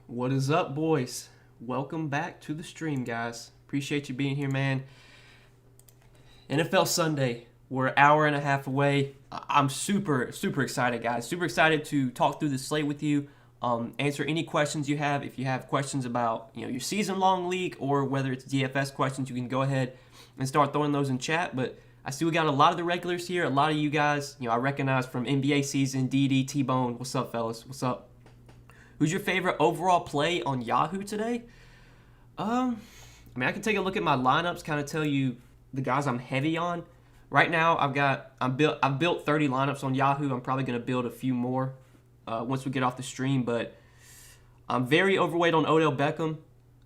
What is up, boys? Welcome back to the stream, guys. Appreciate you being here, man. NFL Sunday. We're an hour and a half away. I'm super excited, guys. Super excited to talk through the slate with you. Answer any questions you have. If you have questions about your season-long league or whether it's DFS questions, you can go ahead and start throwing those in chat. But I see we got a lot of the regulars here. A lot of you guys, I recognize from NBA season. DD, T-Bone. What's up, fellas? What's up? Who's your favorite overall play on Yahoo today? I can take a look at my lineups, kind of tell you the guys I'm heavy on. Right now, I've built 30 lineups on Yahoo. I'm probably gonna build a few more once we get off the stream. But I'm very overweight on Odell Beckham.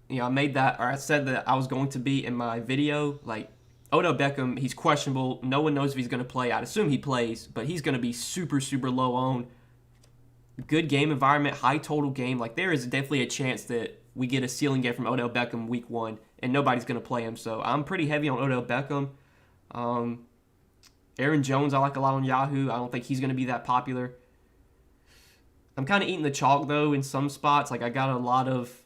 I said that I was going to be in my video. Like Odell Beckham, he's questionable. No one knows if he's gonna play. I'd assume he plays, but he's gonna be super low owned. Good game environment, high total game. Like there is definitely a chance that we get a ceiling game from Odell Beckham week 1, and nobody's gonna play him. So I'm pretty heavy on Odell Beckham. Aaron Jones, I like a lot on Yahoo. I don't think he's gonna be that popular. I'm kind of eating the chalk though in some spots. Like I got a lot of,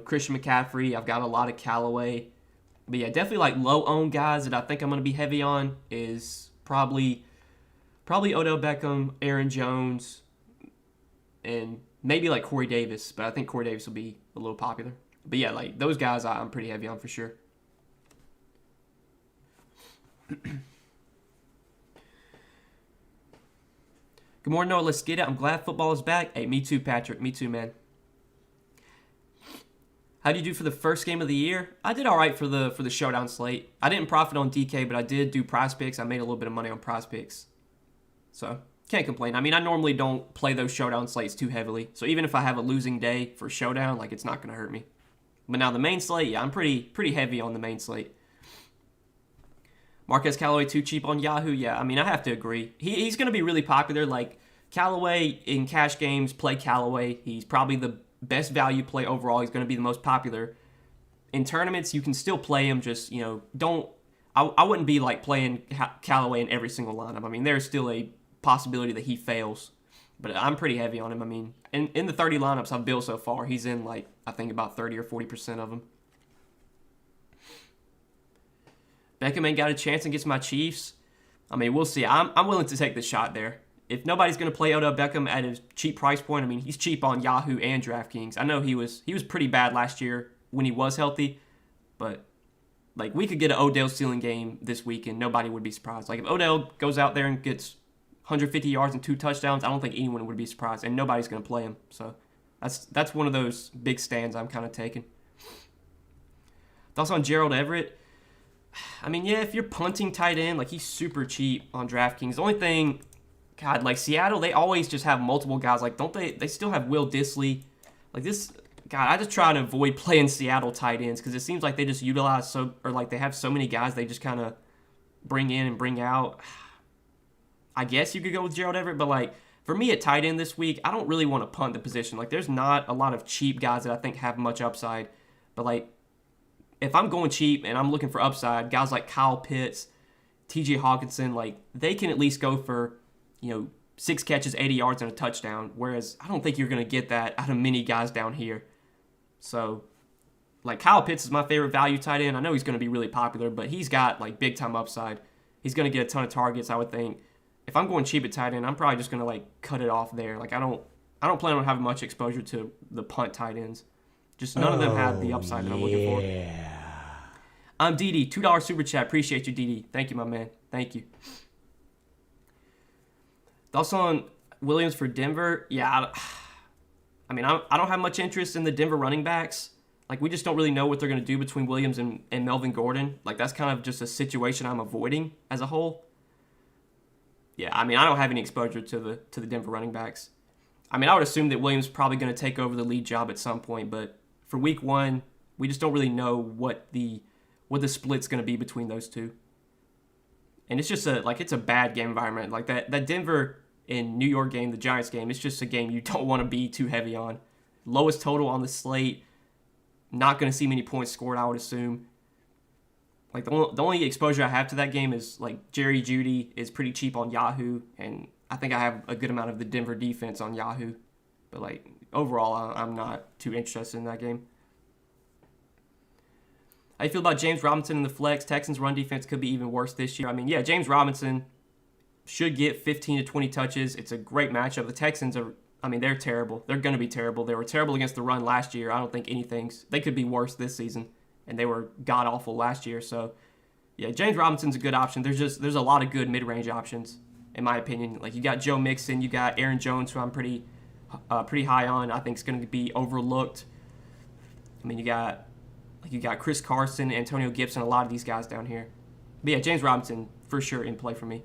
Christian McCaffrey. I've got a lot of Callaway. But yeah, definitely like low owned guys that I think I'm gonna be heavy on is probably Odell Beckham, Aaron Jones, and maybe like Corey Davis, but I think Corey Davis will be a little popular. But yeah, like those guys I'm pretty heavy on for sure. Good morning, Noah. Let's get it. I'm glad football is back. Hey, me too, Patrick. Me too, man. How do you do for the first game of the year? I did all right for the showdown slate. I didn't profit on DK, but I did do prize picks. I made a little bit of money on prize picks. So can't complain. I normally don't play those showdown slates too heavily. So even if I have a losing day for showdown, like it's not going to hurt me. But now the main slate, yeah, I'm pretty heavy on the main slate. Marquez Callaway too cheap on Yahoo? Yeah, I have to agree. He's going to be really popular. Like Callaway in cash games, play Callaway. He's probably the best value play overall. He's going to be the most popular. In tournaments, you can still play him. Just, don't. I wouldn't be like playing Callaway in every single lineup. There's still a possibility that he fails, but I'm pretty heavy on him. In the 30 lineups I've built so far, he's in like I think about 30 or 40% of them. Beckham ain't got a chance against my Chiefs. We'll see. I'm willing to take the shot there. If nobody's going to play Odell Beckham at his cheap price point, he's cheap on Yahoo and Draftkings. I know he was pretty bad last year when he was healthy, but like we could get an Odell ceiling game this week and nobody would be surprised. Like if Odell goes out there and gets 150 yards and 2 touchdowns, I don't think anyone would be surprised, and nobody's going to play him. So that's one of those big stands I'm kind of taking. Thoughts on Gerald Everett? Yeah, if you're punting tight end, like he's super cheap on DraftKings. The only thing, God, like Seattle, they always just have multiple guys. Like, don't they? They still have Will Dissly. Like this, God, I just try to avoid playing Seattle tight ends because it seems like they just utilize they have so many guys they just kind of bring in and bring out. I guess you could go with Gerald Everett, but like for me at tight end this week, I don't really want to punt the position. Like there's not a lot of cheap guys that I think have much upside. But like if I'm going cheap and I'm looking for upside, guys like Kyle Pitts, TJ Hawkinson, like they can at least go for, 6 catches, 80 yards and a touchdown. Whereas I don't think you're going to get that out of many guys down here. So like Kyle Pitts is my favorite value tight end. I know he's going to be really popular, but he's got like big time upside. He's going to get a ton of targets, I would think. If I'm going cheap at tight end, I'm probably just going to like cut it off there. Like I don't plan on having much exposure to the punt tight ends. Just none of them have the upside that I'm looking for. I'm DD, $2 super chat. Appreciate you, DD. Thank you, my man. Thank you. Thoughts on Williams for Denver? Yeah, I don't have much interest in the Denver running backs. Like we just don't really know what they're going to do between Williams and Melvin Gordon. Like that's kind of just a situation I'm avoiding as a whole. Yeah, I don't have any exposure to the Denver running backs. I would assume that Williams is probably going to take over the lead job at some point, but for week 1, we just don't really know what the split's going to be between those two. And it's just it's a bad game environment. Like that Denver and New York game, the Giants game, it's just a game you don't want to be too heavy on. Lowest total on the slate, not going to see many points scored, I would assume. Like the only exposure I have to that game is like Jerry Jeudy is pretty cheap on Yahoo, and I think I have a good amount of the Denver defense on Yahoo. But, like, overall, I'm not too interested in that game. How do you feel about James Robinson in the flex? Texans' run defense could be even worse this year. I mean, yeah, James Robinson should get 15 to 20 touches. It's a great matchup. The Texans are, I mean, they're terrible. They're going to be terrible. They were terrible against the run last year. I don't think they could be worse this season. And they were god-awful last year. So, yeah, James Robinson's a good option. There's a lot of good mid-range options, in my opinion. Like, you got Joe Mixon. You got Aaron Jones, who I'm pretty high on. I think is going to be overlooked. I mean, you got Chris Carson, Antonio Gibson, a lot of these guys down here. But yeah, James Robinson, for sure, in play for me.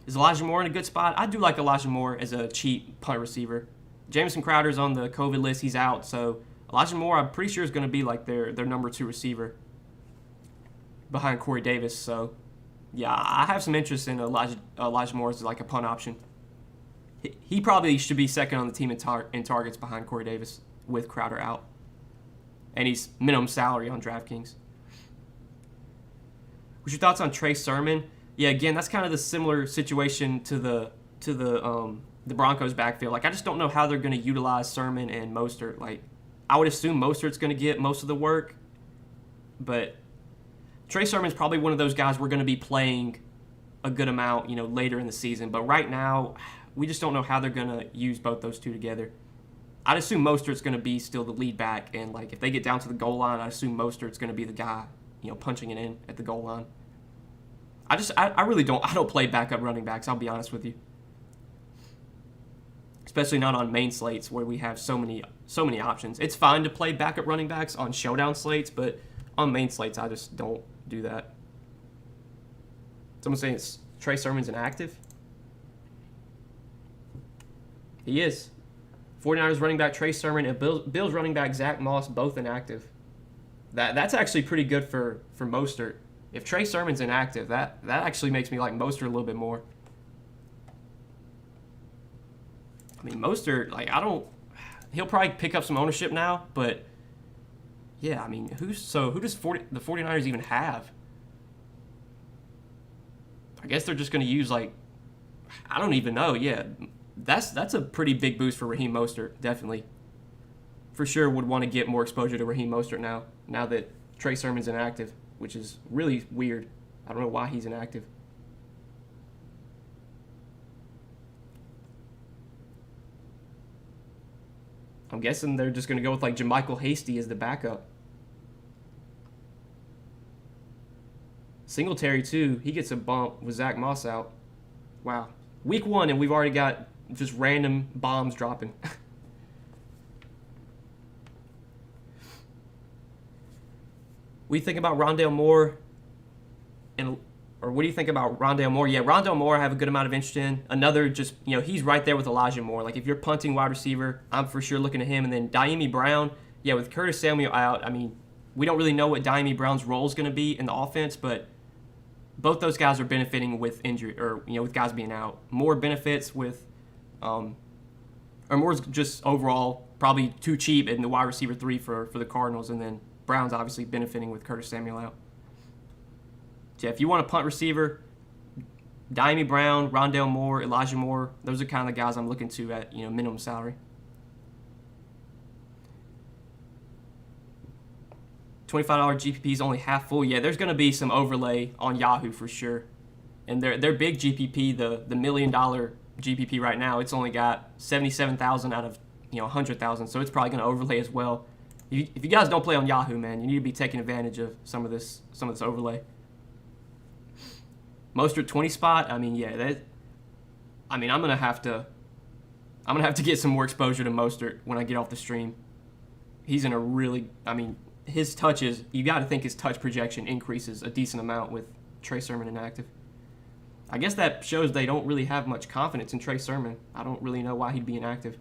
Is Elijah Moore in a good spot? I do like Elijah Moore as a cheap punt receiver. Jamison Crowder's on the COVID list. He's out. So Elijah Moore, I'm pretty sure, is going to be like their number 2 receiver behind Corey Davis. So, yeah, I have some interest in Elijah Moore as like a punt option. He probably should be second on the team in targets behind Corey Davis with Crowder out. And he's minimum salary on Draftkings. What's your thoughts on Trey Sermon? Yeah, again, that's kind of the similar situation to the Broncos backfield. Like, I just don't know how they're going to utilize Sermon and Mostert. Like, I would assume Mostert's going to get most of the work, but Trey Sermon's probably one of those guys we're going to be playing a good amount, later in the season. But right now, we just don't know how they're going to use both those two together. I'd assume Mostert's going to be still the lead back, and like if they get down to the goal line, I assume Mostert's going to be the guy, punching it in at the goal line. I really don't play backup running backs, I'll be honest with you. Especially not on main slates where we have so many options. It's fine to play backup running backs on showdown slates, but on main slates I just don't do that. Someone's saying Trey Sermon's inactive. He is. 49ers running back Trey Sermon and Bills running back Zach Moss both inactive. That's actually pretty good for Mostert. If Trey Sermon's inactive, that actually makes me like Mostert a little bit more. I mean, Mostert, he'll probably pick up some ownership now, but yeah, I mean, who does the 49ers even have? I guess they're just going to use I don't even know. Yeah, that's a pretty big boost for Raheem Mostert, definitely. For sure would want to get more exposure to Raheem Mostert now that Trey Sermon's inactive, which is really weird. I don't know why he's inactive. I'm guessing they're just going to go with JaMychal Hasty as the backup. Singletary, too. He gets a bump with Zach Moss out. Wow. Week 1, and we've already got just random bombs dropping. What do you think about Rondale Moore? Or what do you think about Rondale Moore? Yeah, Rondale Moore I have a good amount of interest in. Another he's right there with Elijah Moore. Like, if you're punting wide receiver, I'm for sure looking at him. And then Diami Brown, yeah, with Curtis Samuel out, I mean, we don't really know what Diami Brown's role is going to be in the offense, but both those guys are benefiting with injury, or with guys being out. Moore benefits with, or Moore's just overall probably too cheap in the wide receiver 3 for the Cardinals, and then Brown's obviously benefiting with Curtis Samuel out. So yeah, if you want a punt receiver, Diami Brown, Rondale Moore, Elijah Moore, those are kind of the guys I'm looking to at minimum salary. $25 GPP is only half full. Yeah, there's going to be some overlay on Yahoo for sure. And their big GPP, the $1 million GPP right now, it's only got 77,000 out of 100,000, so it's probably going to overlay as well. If you guys don't play on Yahoo, man, you need to be taking advantage of some of this overlay. Mostert 20 spot, I mean, yeah, I'm gonna have to get some more exposure to Mostert when I get off the stream. He's in a really, his touches, you got to think his touch projection increases a decent amount with Trey Sermon inactive. I guess that shows they don't really have much confidence in Trey Sermon. I don't really know why he'd be inactive.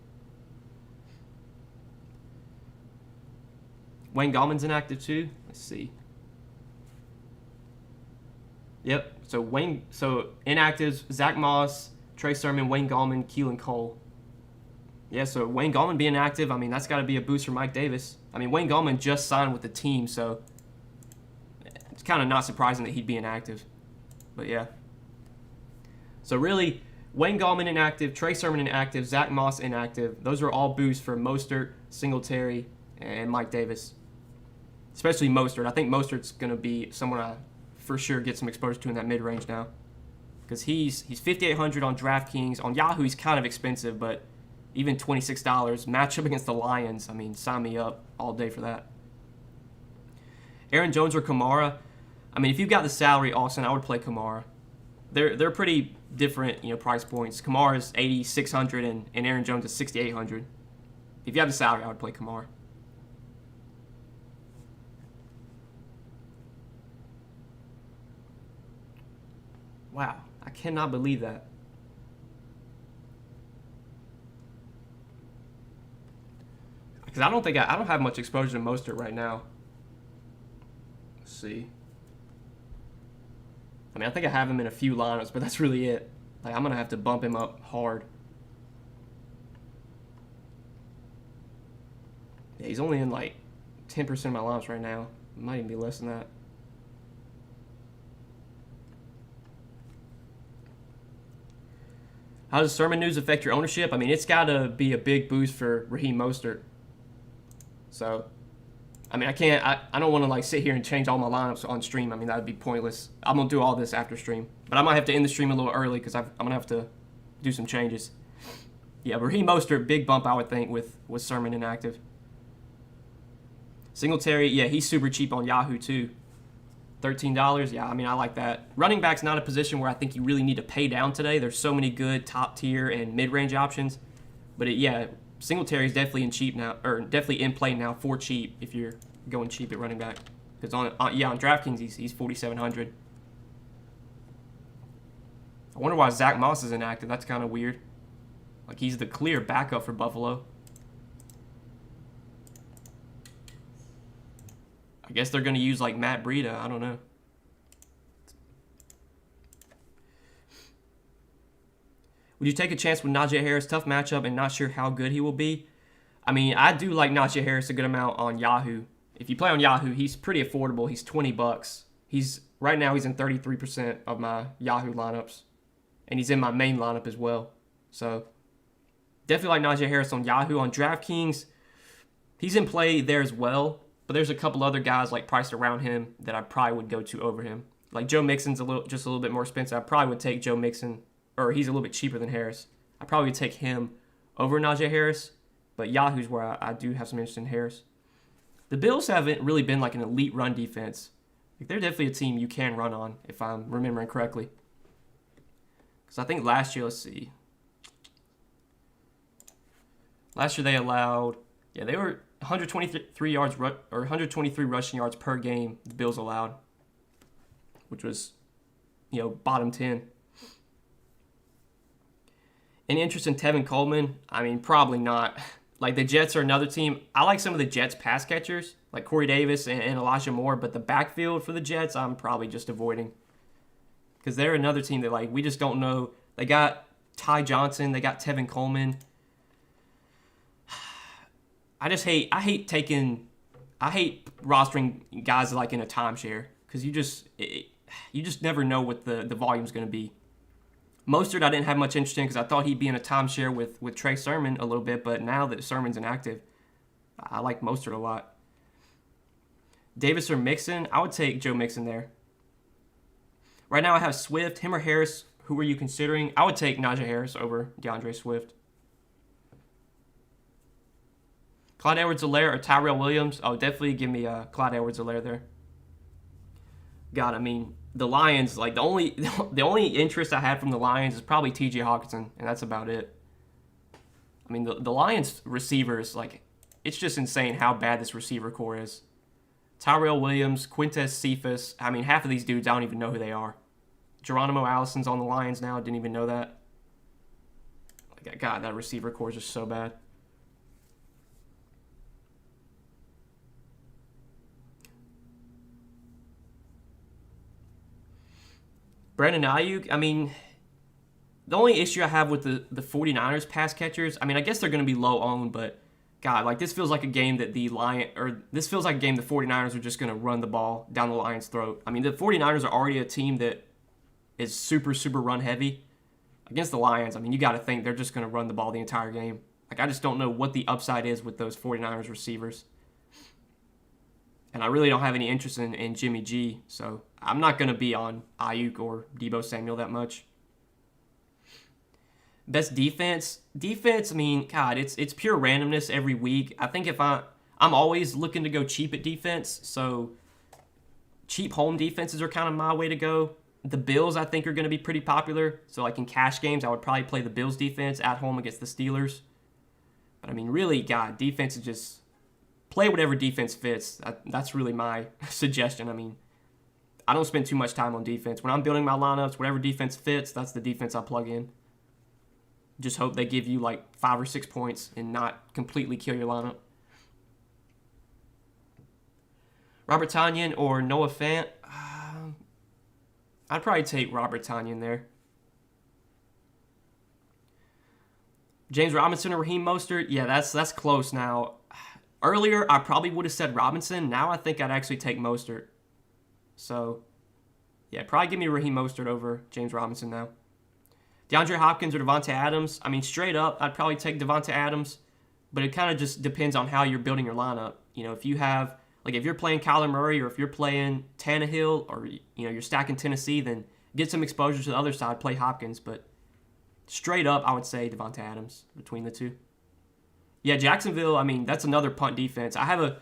Wayne Gallman's inactive too. Let's see. Yep. So inactives: Zach Moss, Trey Sermon, Wayne Gallman, Keelan Cole. Yeah. So Wayne Gallman being active, that's got to be a boost for Mike Davis. Wayne Gallman just signed with the team, so it's kind of not surprising that he'd be inactive. But yeah. So really, Wayne Gallman inactive, Trey Sermon inactive, Zach Moss inactive. Those are all boosts for Mostert, Singletary, and Mike Davis. Especially Mostert. I think Mostert's going to be someone I for sure get some exposure to in that mid-range now. Because he's 5,800 on DraftKings. On Yahoo, he's kind of expensive, but even $26. Matchup against the Lions, I mean, sign me up all day for that. Aaron Jones or Kamara. I mean, if you've got the salary, Austin, I would play Kamara. They're pretty different, price points. Kamara is 8,600 and Aaron Jones is 6,800. If you have the salary, I would play Kamara. Wow, I cannot believe that. Because I don't have much exposure to Mostert right now. Let's see. I mean, I think I have him in a few lineups, but that's really it. Like, I'm going to have to bump him up hard. Yeah, he's only in like 10% of my lineups right now. It might even be less than that. How does Sermon news affect your ownership? I mean, it's got to be a big boost for Raheem Mostert. So, I mean, I don't want to like sit here and change all my lineups on stream. I mean, that would be pointless. I'm going to do all this after stream. But I might have to end the stream a little early because I'm going to have to do some changes. Yeah, Raheem Mostert, big bump, I would think, with Sermon inactive. Singletary, yeah, he's super cheap on Yahoo too. $13, yeah, I mean, I like that. Running back's not a position where I think you really need to pay down today. There's so many good top tier and mid-range options. But yeah, Singletary is definitely definitely in play now for cheap if you're going cheap at running back. Because on DraftKings he's 4,700. I wonder why Zach Moss is inactive. That's kind of weird. Like, he's the clear backup for Buffalo. I guess they're going to use like Matt Breida. I don't know. Would you take a chance with Najee Harris? Tough matchup and not sure how good he will be. I mean, I do like Najee Harris a good amount on Yahoo. If you play on Yahoo, he's pretty affordable. He's $20. Right now he's in 33% of my Yahoo lineups. And he's in my main lineup as well. So definitely like Najee Harris on Yahoo. On DraftKings, he's in play there as well. But there's a couple other guys like priced around him that I probably would go to over him. Like Joe Mixon's just a little bit more expensive. I probably would take Joe Mixon, or he's a little bit cheaper than Harris. I probably would take him over Najee Harris, but Yahoo's where I do have some interest in Harris. The Bills haven't really been like an elite run defense. Like, they're definitely a team you can run on, if I'm remembering correctly. Because I think last year, let's see. Last year they allowed, they were 123 yards or 123 rushing yards per game the Bills allowed, which was, bottom 10. Any interest in Tevin Coleman? I mean, probably not. Like, the Jets are another team. I like some of the Jets pass catchers, like Corey Davis and Elijah Moore, but the backfield for the Jets, I'm probably just avoiding. Because they're another team that, like, we just don't know. They got Ty Johnson. They got Tevin Coleman. I hate rostering guys like in a timeshare because you just never know what the volume's going to be. Mostert I didn't have much interest in because I thought he'd be in a timeshare with Trey Sermon a little bit, but now that Sermon's inactive, I like Mostert a lot. Davis or Mixon? I would take Joe Mixon there. Right now I have Swift, him or Harris. Who are you considering? I would take Najee Harris over DeAndre Swift. Clyde Edwards-Helaire or Tyrell Williams? Oh, definitely give me Clyde Edwards-Helaire there. God, I mean, the Lions, like, the only interest I had from the Lions is probably T.J. Hawkinson, and that's about it. I mean, the Lions receivers, like, it's just insane how bad this receiver core is. Tyrell Williams, Quintez Cephas. I mean, half of these dudes, I don't even know who they are. Geronimo Allison's on the Lions now. Didn't even know that. Like, God, that receiver core is just so bad. Brandon Ayuk, I mean, the only issue I have with the 49ers pass catchers, I mean, I guess they're going to be low owned, but God, like, this feels like a game that the 49ers are just going to run the ball down the Lions' throat. I mean, the 49ers are already a team that is super, super run heavy. against the Lions, I mean, you got to think they're just going to run the ball the entire game. Like, I just don't know what the upside is with those 49ers receivers. And I really don't have any interest in Jimmy G, so I'm not going to be on Ayuk or Deebo Samuel that much. Best defense? Defense, I mean, God, it's pure randomness every week. I think if I'm always looking to go cheap at defense, so cheap home defenses are kind of my way to go. The Bills, I think, are going to be pretty popular. So, like in cash games, I would probably play the Bills defense at home against the Steelers. But, I mean, really, God, defense is just play whatever defense fits. That's really my suggestion. I mean, I don't spend too much time on defense. When I'm building my lineups, whatever defense fits, that's the defense I plug in. Just hope they give you like 5 or 6 points and not completely kill your lineup. Robert Tonyan or Noah Fant? I'd probably take Robert Tonyan there. James Robinson or Raheem Mostert? Yeah, that's close now. Earlier, I probably would have said Robinson. Now I think I'd actually take Mostert. So, yeah, probably give me Raheem Mostert over James Robinson now. DeAndre Hopkins or Devontae Adams? I mean, straight up, I'd probably take Devontae Adams. But it kind of just depends on how you're building your lineup. You know, if you have... Like, if you're playing Kyler Murray or if you're playing Tannehill or, you know, you're stacking Tennessee, then get some exposure to the other side, play Hopkins. But straight up, I would say Devontae Adams between the two. Yeah, Jacksonville, I mean, that's another punt defense. I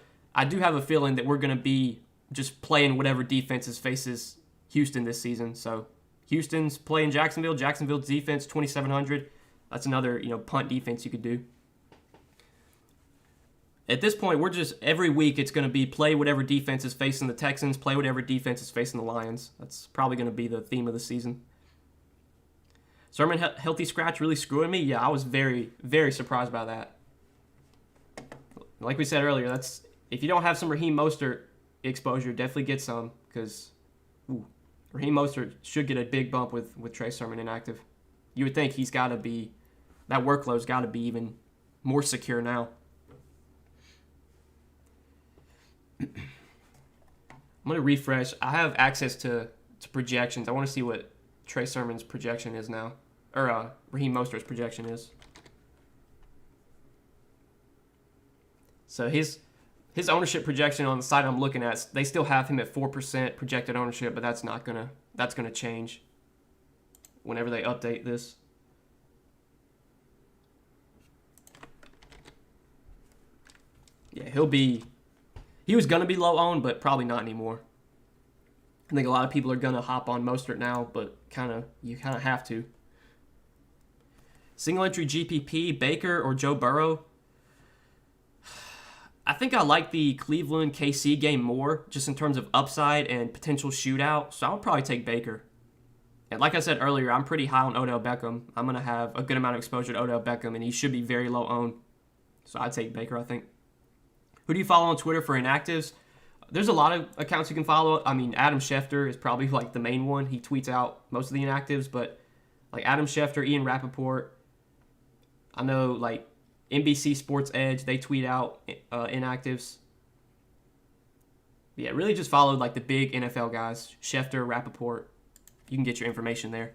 do have a feeling that we're going to be just playing whatever defenses faces Houston this season. So Houston's playing Jacksonville. Jacksonville's defense, 2,700. That's another, you know, punt defense you could do. At this point, we're just, every week it's going to be play whatever defense is facing the Texans, play whatever defense is facing the Lions. That's probably going to be the theme of the season. Sermon healthy scratch really screwing me? Yeah, I was very, very surprised by that. Like we said earlier, that's if you don't have some Raheem Mostert exposure, definitely get some, because Raheem Mostert should get a big bump with Trey Sermon inactive. You would think he's got to be, that workload's got to be even more secure now. I'm going to refresh. I have access to projections. I want to see what Trey Sermon's projection is now. Or Raheem Mostert's projection is. So his ownership projection on the site I'm looking at, they still have him at 4% projected ownership, but that's gonna change whenever they update this. Yeah, he was going to be low owned, but probably not anymore. I think a lot of people are going to hop on Mostert now, but you kind of have to. Single entry GPP, Baker or Joe Burrow? I think I like the Cleveland KC game more, just in terms of upside and potential shootout, so I would probably take Baker. And like I said earlier, I'm pretty high on Odell Beckham. I'm going to have a good amount of exposure to Odell Beckham, and he should be very low owned. So I'd take Baker, I think. Who do you follow on Twitter for inactives? There's a lot of accounts you can follow. I mean, Adam Schefter is probably like the main one. He tweets out most of the inactives, but like Adam Schefter, Ian Rappaport, I know like NBC Sports Edge, they tweet out inactives. Yeah, really just followed like the big NFL guys, Schefter, Rappaport. You can get your information there.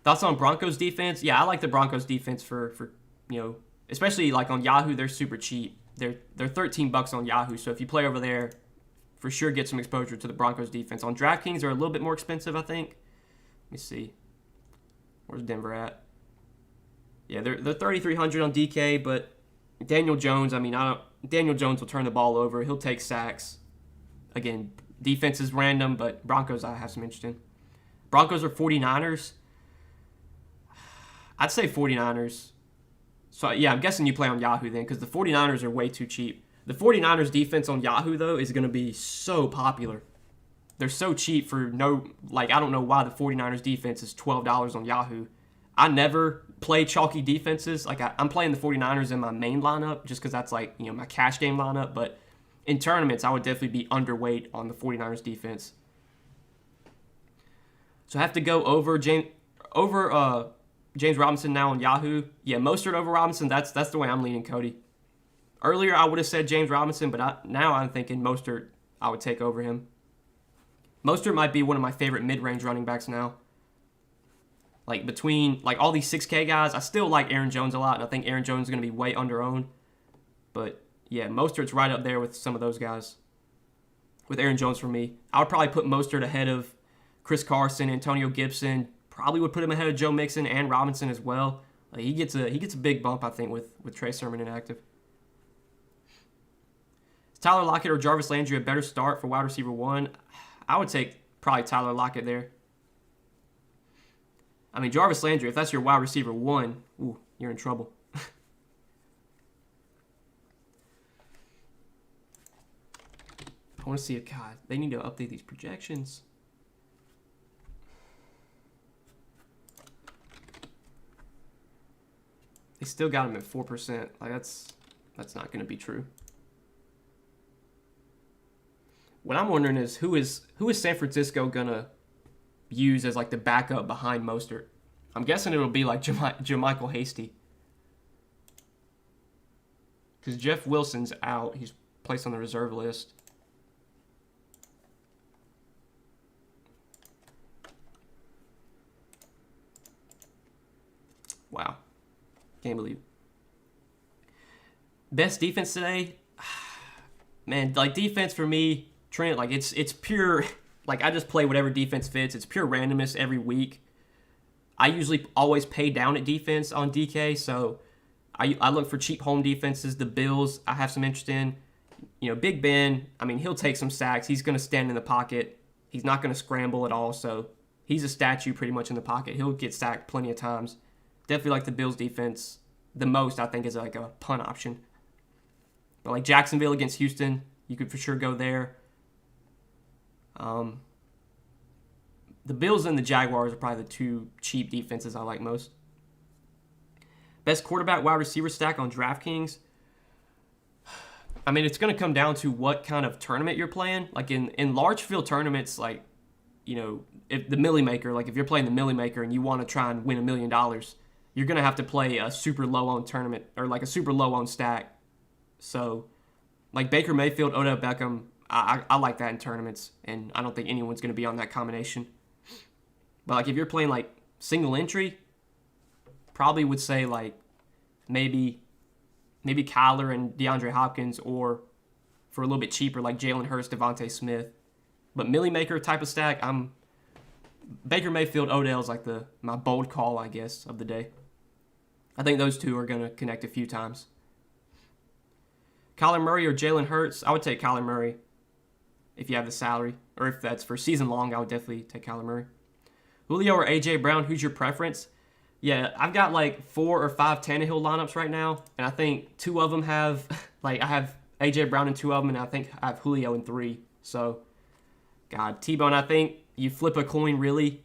Thoughts on Broncos defense? Yeah, I like the Broncos defense for you know, especially like on Yahoo, they're super cheap. They're $13 on Yahoo, so if you play over there, for sure get some exposure to the Broncos defense. On Draftkings, they're a little bit more expensive, I think. Let me see. Where's Denver at? Yeah, they're 3,300 on DK, but Daniel Jones, I mean, Daniel Jones will turn the ball over. He'll take sacks. Again, defense is random, but Broncos I have some interest in. Broncos are 49ers. I'd say 49ers. So, yeah, I'm guessing you play on Yahoo then, because the 49ers are way too cheap. The 49ers defense on Yahoo, though, is going to be so popular. They're so cheap for no, like, I don't know why the 49ers defense is $12 on Yahoo. I never play chalky defenses. Like, I'm playing the 49ers in my main lineup just because that's, like, you know, my cash game lineup. But in tournaments, I would definitely be underweight on the 49ers defense. So I have to go over James Robinson now on Yahoo. Yeah, Mostert over Robinson, that's the way I'm leaning, Cody. Earlier, I would have said James Robinson, but now I'm thinking Mostert I would take over him. Mostert might be one of my favorite mid-range running backs now. Like between like all these 6K guys, I still like Aaron Jones a lot, and I think Aaron Jones is going to be way under-owned. But yeah, Mostert's right up there with some of those guys. With Aaron Jones for me, I would probably put Mostert ahead of Chris Carson, Antonio Gibson. Probably would put him ahead of Joe Mixon and Robinson as well. Like he gets a big bump, I think, with Trey Sermon inactive. Is Tyler Lockett or Jarvis Landry a better start for wide receiver 1? I would take probably Tyler Lockett there. I mean, Jarvis Landry, if that's your wide receiver 1, ooh, you're in trouble. I want to see if, God, they need to update these projections. They still got him at 4%. Like, that's not going to be true. What I'm wondering is who is San Francisco going to use as, like, the backup behind Mostert? I'm guessing it'll be, like, Jermichael Hasty. Because Jeff Wilson's out. He's placed on the reserve list. Wow. Can't believe it. Best defense today? Man, like defense for me, Trent, like it's pure, like I just play whatever defense fits. It's pure randomness every week. I usually always pay down at defense on DK, so I look for cheap home defenses. The Bills, I have some interest in. You know, Big Ben, I mean, he'll take some sacks. He's going to stand in the pocket. He's not going to scramble at all, so he's a statue pretty much in the pocket. He'll get sacked plenty of times. Definitely like the Bills defense the most, I think, is like a punt option. But like Jacksonville against Houston, you could for sure go there. The Bills and the Jaguars are probably the two cheap defenses I like most. Best quarterback wide receiver stack on Draftkings. I mean, it's going to come down to what kind of tournament you're playing. Like in large field tournaments, like, you know, if the Millie Maker, like if you're playing the Millie Maker and you want to try and win $1 million, you're going to have to play a super low-owned tournament or like a super low-owned stack. So, like Baker Mayfield, Odell Beckham, I like that in tournaments, and I don't think anyone's going to be on that combination. But like if you're playing like single entry, probably would say like maybe Kyler and DeAndre Hopkins, or for a little bit cheaper like Jalen Hurts, Devontae Smith. But Millie Maker type of stack, Baker Mayfield, Odell is like my bold call, I guess, of the day. I think those two are going to connect a few times. Kyler Murray or Jalen Hurts? I would take Kyler Murray if you have the salary. Or if that's for season long, I would definitely take Kyler Murray. Julio or A.J. Brown, who's your preference? Yeah, I've got like 4 or 5 Tannehill lineups right now. And I think 2 of them have, like I have A.J. Brown in 2 of them, and I think I have Julio in 3. So, God, T-Bone, I think you flip a coin really.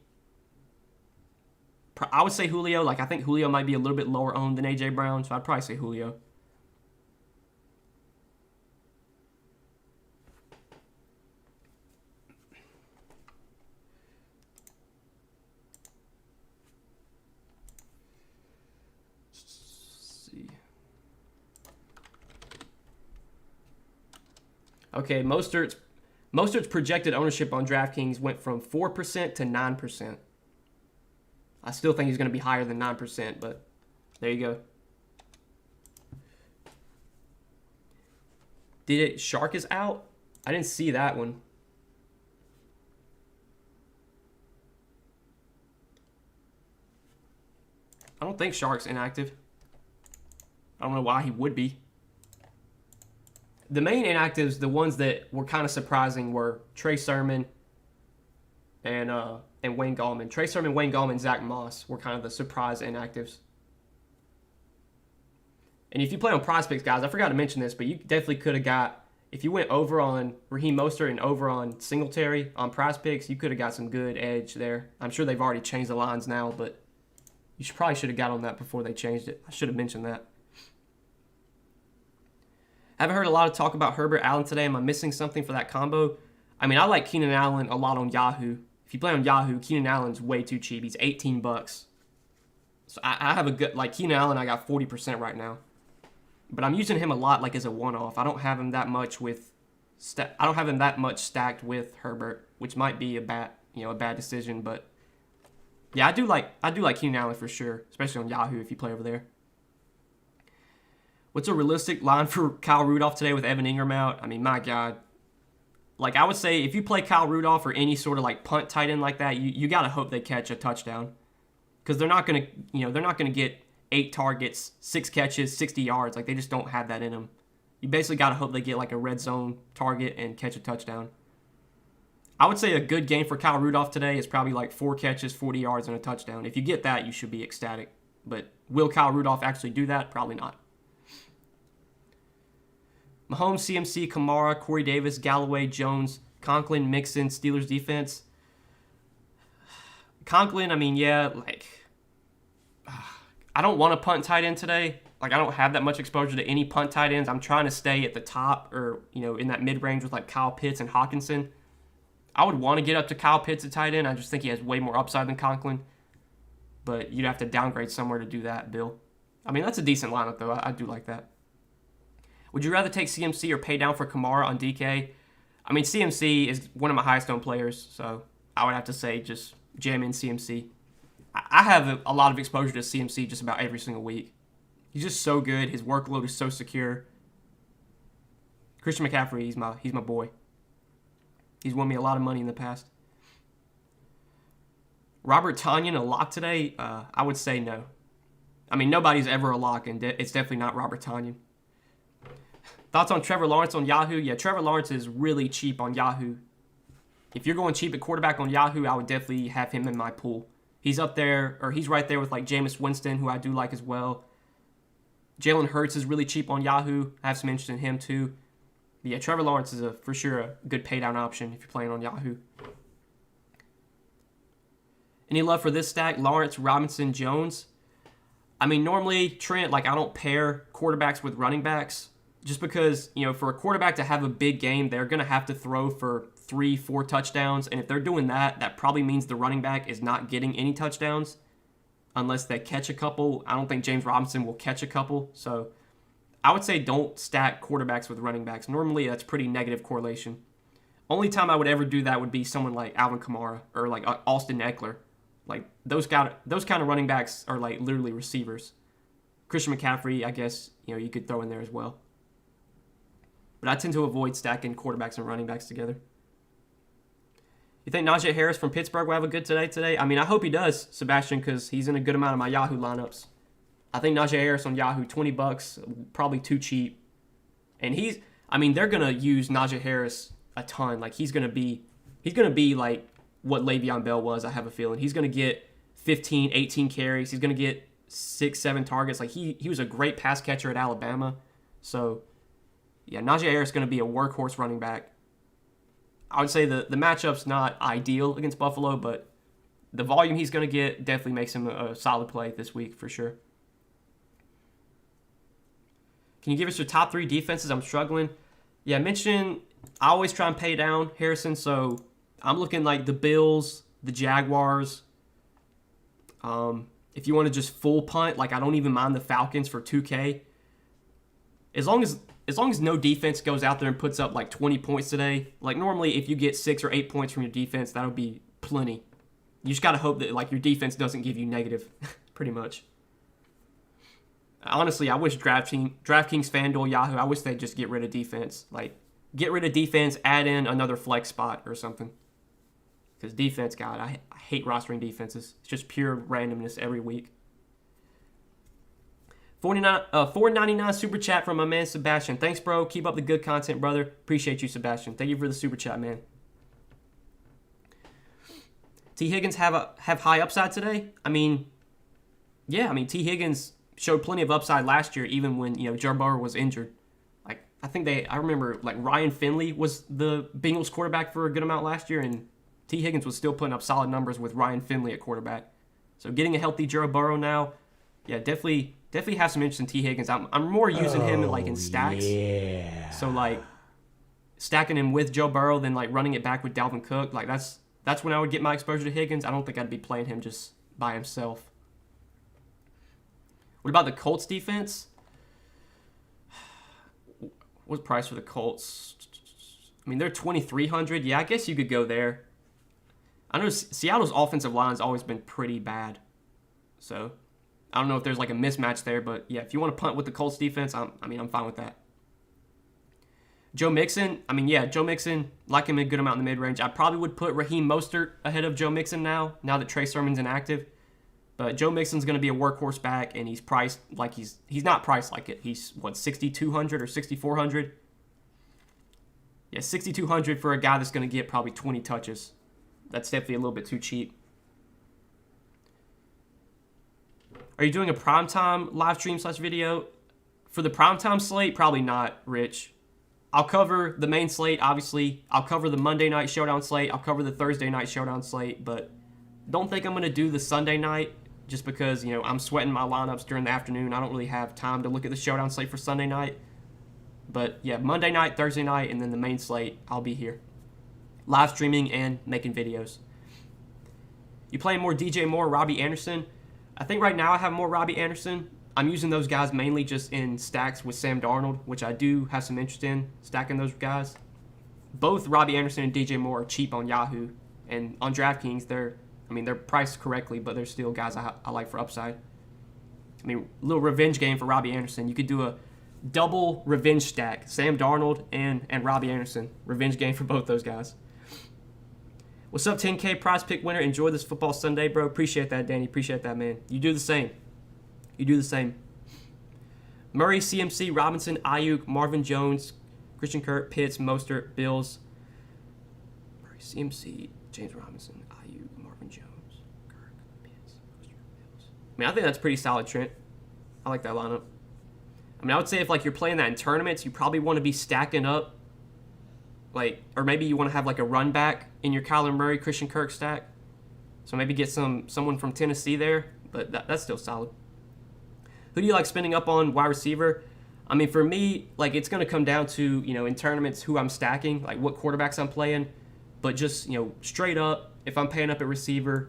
I would say Julio. Like I think Julio might be a little bit lower owned than A.J. Brown, so I'd probably say Julio. Okay, Mostert's projected ownership on DraftKings went from 4% to 9%. I still think he's going to be higher than 9%, but there you go. Shark is out? I didn't see that one. I don't think Shark's inactive. I don't know why he would be. The main inactives, the ones that were kind of surprising, were Trey Sermon and Wayne Gallman. Trey Sermon, Wayne Gallman, Zach Moss were kind of the surprise inactives. And if you play on PrizePicks, guys, I forgot to mention this, but you definitely could have got, if you went over on Raheem Mostert and over on Singletary on PrizePicks, you could have got some good edge there. I'm sure they've already changed the lines now, but you probably should have got on that before they changed it. I should have mentioned that. I haven't heard a lot of talk about Herbert Allen today. Am I missing something for that combo? I mean, I like Keenan Allen a lot on Yahoo. If you play on Yahoo, Keenan Allen's way too cheap. He's $18. So I have a good, like Keenan Allen, I got 40% right now. But I'm using him a lot like as a one-off. I don't have him that much stacked with Herbert, which might be a bad decision, but Yeah, I do like Keenan Allen for sure, especially on Yahoo if you play over there. What's a realistic line for Kyle Rudolph today with Evan Ingram out? I mean, my God. Like, I would say if you play Kyle Rudolph or any sort of like punt tight end like that, you got to hope they catch a touchdown. Because they're not going to, they're not going to get 8 targets, 6 catches, 60 yards. Like, they just don't have that in them. You basically got to hope they get like a red zone target and catch a touchdown. I would say a good game for Kyle Rudolph today is probably like 4 catches, 40 yards, and a touchdown. If you get that, you should be ecstatic. But will Kyle Rudolph actually do that? Probably not. Mahomes, CMC, Kamara, Corey Davis, Galloway, Jones, Conklin, Mixon, Steelers defense. Conklin, I mean, yeah, like, I don't want to punt tight end today. Like, I don't have that much exposure to any punt tight ends. I'm trying to stay at the top or, in that mid-range with like Kyle Pitts and Hawkinson. I would want to get up to Kyle Pitts at tight end. I just think he has way more upside than Conklin. But you'd have to downgrade somewhere to do that, Bill. I mean, that's a decent lineup, though. I do like that. Would you rather take CMC or pay down for Kamara on DK? I mean, CMC is one of my highest owned players, so I would have to say just jam in CMC. I have a lot of exposure to CMC just about every single week. He's just so good. His workload is so secure. Christian McCaffrey, he's my boy. He's won me a lot of money in the past. Robert Tonyan, a lock today? I would say no. I mean, nobody's ever a lock, and it's definitely not Robert Tonyan. Thoughts on Trevor Lawrence on Yahoo? Yeah, Trevor Lawrence is really cheap on Yahoo. If you're going cheap at quarterback on Yahoo, I would definitely have him in my pool. He's up there, or he's right there with like Jameis Winston, who I do like as well. Jalen Hurts is really cheap on Yahoo. I have some interest in him too. But yeah, Trevor Lawrence is for sure a good pay down option if you're playing on Yahoo. Any love for this stack? Lawrence, Robinson, Jones. I mean, normally, Trent, like I don't pair quarterbacks with running backs. Just because, for a quarterback to have a big game, they're going to have to throw for 3-4 touchdowns. And if they're doing that, that probably means the running back is not getting any touchdowns unless they catch a couple. I don't think James Robinson will catch a couple. So I would say don't stack quarterbacks with running backs. Normally, that's pretty negative correlation. Only time I would ever do that would be someone like Alvin Kamara or like Austin Eckler. Like those kind of running backs are like literally receivers. Christian McCaffrey, I guess, you could throw in there as well. But I tend to avoid stacking quarterbacks and running backs together. You think Najee Harris from Pittsburgh will have a good today? I mean, I hope he does, Sebastian, because he's in a good amount of my Yahoo lineups. I think Najee Harris on Yahoo, $20, probably too cheap. And they're going to use Najee Harris a ton. Like, he's going to be like what Le'Veon Bell was, I have a feeling. He's going to get 15, 18 carries. He's going to get 6, 7 targets. Like, he was a great pass catcher at Alabama. So, yeah, Najee Harris is going to be a workhorse running back. I would say the matchup's not ideal against Buffalo, but the volume he's going to get definitely makes him a solid play this week for sure. Can you give us your top 3 defenses? I'm struggling. Yeah, I mentioned I always try and pay down Harrison, so I'm looking like the Bills, the Jaguars. If you want to just full punt, like I don't even mind the Falcons for 2K. As long as no defense goes out there and puts up like 20 points today, like normally if you get 6 or 8 points from your defense, that'll be plenty. You just got to hope that like your defense doesn't give you negative, pretty much. Honestly, I wish DraftKings, FanDuel, Yahoo, I wish they'd just get rid of defense. Like, get rid of defense, add in another flex spot or something. Because defense, God, I hate rostering defenses. It's just pure randomness every week. $4.99 super chat from my man Sebastian. Thanks, bro. Keep up the good content, brother. Appreciate you, Sebastian. Thank you for the super chat, man. T. Higgins have high upside today? I mean, yeah. I mean, T. Higgins showed plenty of upside last year, even when Joe Burrow was injured. Like I remember like Ryan Finley was the Bengals quarterback for a good amount last year, and T. Higgins was still putting up solid numbers with Ryan Finley at quarterback. So getting a healthy Joe Burrow now, yeah, definitely have some interest in T. Higgins. I'm more using him like in stacks. Yeah. So like stacking him with Joe Burrow, then like running it back with Dalvin Cook. Like that's when I would get my exposure to Higgins. I don't think I'd be playing him just by himself. What about the Colts defense? What's the price for the Colts? I mean, they're $2,300. Yeah, I guess you could go there. I know Seattle's offensive line's always been pretty bad. So I don't know if there's like a mismatch there, but yeah, if you want to punt with the Colts defense, I'm fine with that. Joe Mixon, Joe Mixon, like him a good amount in the mid-range. I probably would put Raheem Mostert ahead of Joe Mixon now that Trey Sermon's inactive. But Joe Mixon's going to be a workhorse back, and he's priced like he's not priced like it. He's, what, 6,200 or 6,400? Yeah, 6,200 for a guy that's going to get probably 20 touches. That's definitely a little bit too cheap. Are you doing a primetime live stream / video? For the primetime slate, probably not, Rich. I'll cover the main slate, obviously. I'll cover the Monday night showdown slate. I'll cover the Thursday night showdown slate. But don't think I'm going to do the Sunday night just because, I'm sweating my lineups during the afternoon. I don't really have time to look at the showdown slate for Sunday night. But, yeah, Monday night, Thursday night, and then the main slate, I'll be here. Live streaming and making videos. You playing more DJ Moore, Robbie Anderson? I think right now I have more Robbie Anderson. I'm using those guys mainly just in stacks with Sam Darnold, which I do have some interest in, stacking those guys. Both Robbie Anderson and DJ Moore are cheap on Yahoo. And on Draftkings, they're priced correctly, but they're still guys I like for upside. A little revenge game for Robbie Anderson. You could do a double revenge stack, Sam Darnold and Robbie Anderson. Revenge game for both those guys. What's up, 10K prize pick winner? Enjoy this football Sunday, bro. Appreciate that, Danny. Appreciate that, man. You do the same. Murray, CMC, Robinson, Ayuk, Marvin Jones, Christian Kirk, Pitts, Mostert, Bills. Murray, CMC, James Robinson, Ayuk, Marvin Jones, Kirk, Pitts, Mostert, Bills. I think that's pretty solid, Trent. I like that lineup. I would say if you're playing that in tournaments, you probably want to be stacking up, or maybe you want to have a run back in your Kyler Murray, Christian Kirk stack. So maybe get someone from Tennessee there, but that's still solid. Who do you like spending up on wide receiver? For me, it's going to come down to, in tournaments, who I'm stacking, what quarterbacks I'm playing. But just, straight up, if I'm paying up at receiver,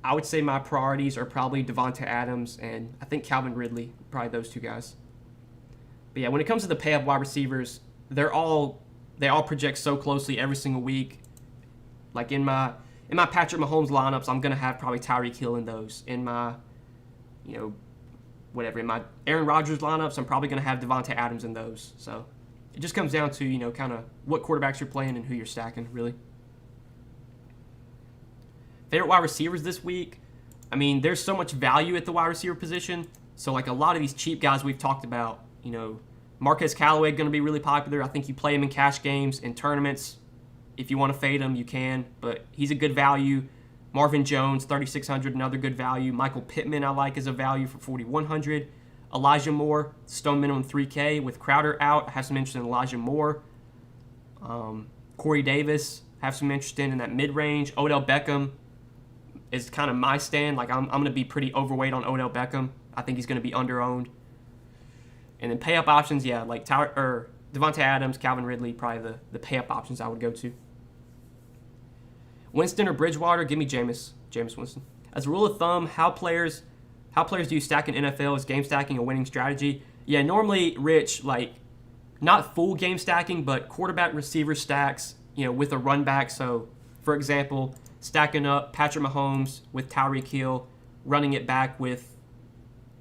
I would say my priorities are probably Devonta Adams and I think Calvin Ridley, probably those two guys. But yeah, when it comes to the pay up wide receivers, they all project so closely every single week. In my Patrick Mahomes lineups, I'm going to have probably Tyreek Hill in those. In my, in my Aaron Rodgers lineups, I'm probably going to have Devonta Adams in those. So it just comes down to, kind of what quarterbacks you're playing and who you're stacking, really. Favorite wide receivers this week? There's so much value at the wide receiver position. So, a lot of these cheap guys we've talked about, Marquez Callaway going to be really popular. I think you play him in cash games, in tournaments. If you want to fade him, you can. But he's a good value. Marvin Jones, 3,600, another good value. Michael Pittman, I like as a value for 4,100. Elijah Moore, stone minimum 3K. With Crowder out, I have some interest in Elijah Moore. Corey Davis, have some interest in that mid-range. Odell Beckham is kind of my stand. I'm going to be pretty overweight on Odell Beckham. I think he's going to be under-owned. And then pay-up options, yeah, Devonta Adams, Calvin Ridley, probably the pay-up options I would go to. Winston or Bridgewater? Give me Jameis Winston. As a rule of thumb, how players do you stack in NFL? Is game stacking a winning strategy? Yeah, normally, Rich, not full game stacking, but quarterback receiver stacks, with a run back. So, for example, stacking up Patrick Mahomes with Tyreek Hill, running it back with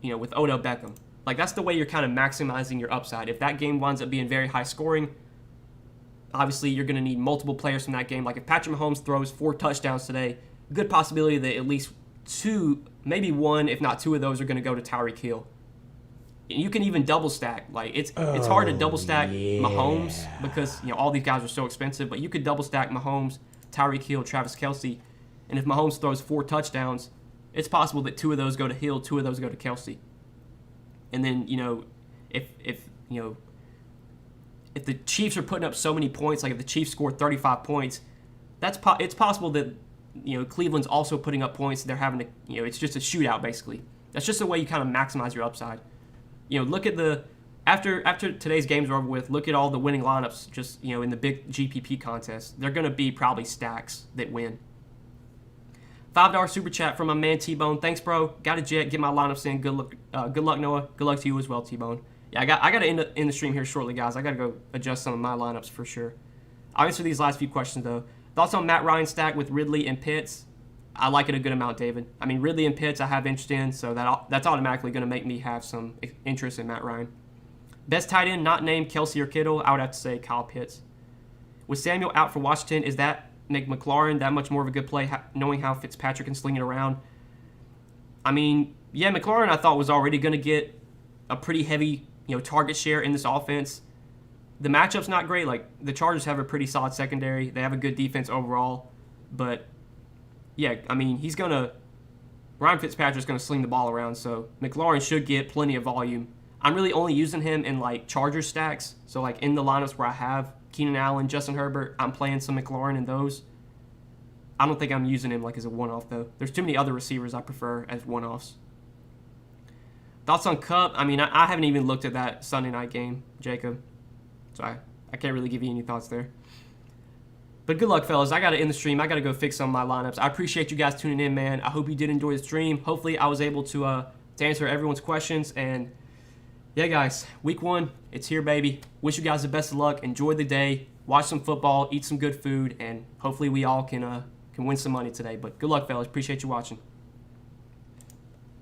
Odell Beckham. That's the way you're kind of maximizing your upside. If that game winds up being very high scoring, obviously you're going to need multiple players from that game. If Patrick Mahomes throws 4 touchdowns today, good possibility that at least 2, maybe 1, if not 2 of those are going to go to Tyreek Hill. You can even double stack. It's hard to double stack Mahomes because all these guys are so expensive, but you could double stack Mahomes, Tyreek Hill, Travis Kelce, and if Mahomes throws 4 touchdowns, it's possible that 2 of those go to Hill, 2 of those go to Kelce. And then, if the Chiefs are putting up so many points, if the Chiefs score 35 points, it's possible that, Cleveland's also putting up points. They're having to, it's just a shootout, basically. That's just the way you kind of maximize your upside. Look at after today's games are over with, look at all the winning lineups just, in the big GPP contest. They're going to be probably stacks that win. $5 super chat from my man T-Bone. Thanks, bro. Got a jet. Get my lineups in. Good luck, Noah. Good luck to you as well, T-Bone. Yeah, I got to end the stream here shortly, guys. I got to go adjust some of my lineups for sure. I'll answer these last few questions, though. Thoughts on Matt Ryan stack with Ridley and Pitts? I like it a good amount, David. I mean, Ridley and Pitts I have interest in, so that's automatically going to make me have some interest in Matt Ryan. Best tight end not named Kelsey or Kittle, I would have to say Kyle Pitts. With Samuel out for Washington, is that make McLaurin that much more of a good play, knowing how Fitzpatrick can sling it around? I mean, yeah, McLaurin I thought was already going to get a pretty heavy target share in this offense. The matchup's not great. Like, the Chargers have a pretty solid secondary. They have a good defense overall. But, yeah, I mean, Ryan Fitzpatrick's going to sling the ball around, so McLaurin should get plenty of volume. I'm really only using him in, like, Chargers stacks. So, like, in the lineups where I have Keenan Allen, Justin Herbert, I'm playing some McLaurin in those. I don't think I'm using him, like, as a one-off, though. There's too many other receivers I prefer as one-offs. Thoughts on Kupp? I mean, I haven't even looked at that Sunday night game, Jacob. So I can't really give you any thoughts there. But good luck, fellas. I got to end the stream. I got to go fix some of my lineups. I appreciate you guys tuning in, man. I hope you did enjoy the stream. Hopefully, I was able to answer everyone's questions. And, yeah, guys, week 1, it's here, baby. Wish you guys the best of luck. Enjoy the day. Watch some football. Eat some good food. And hopefully we all can win some money today. But good luck, fellas. Appreciate you watching.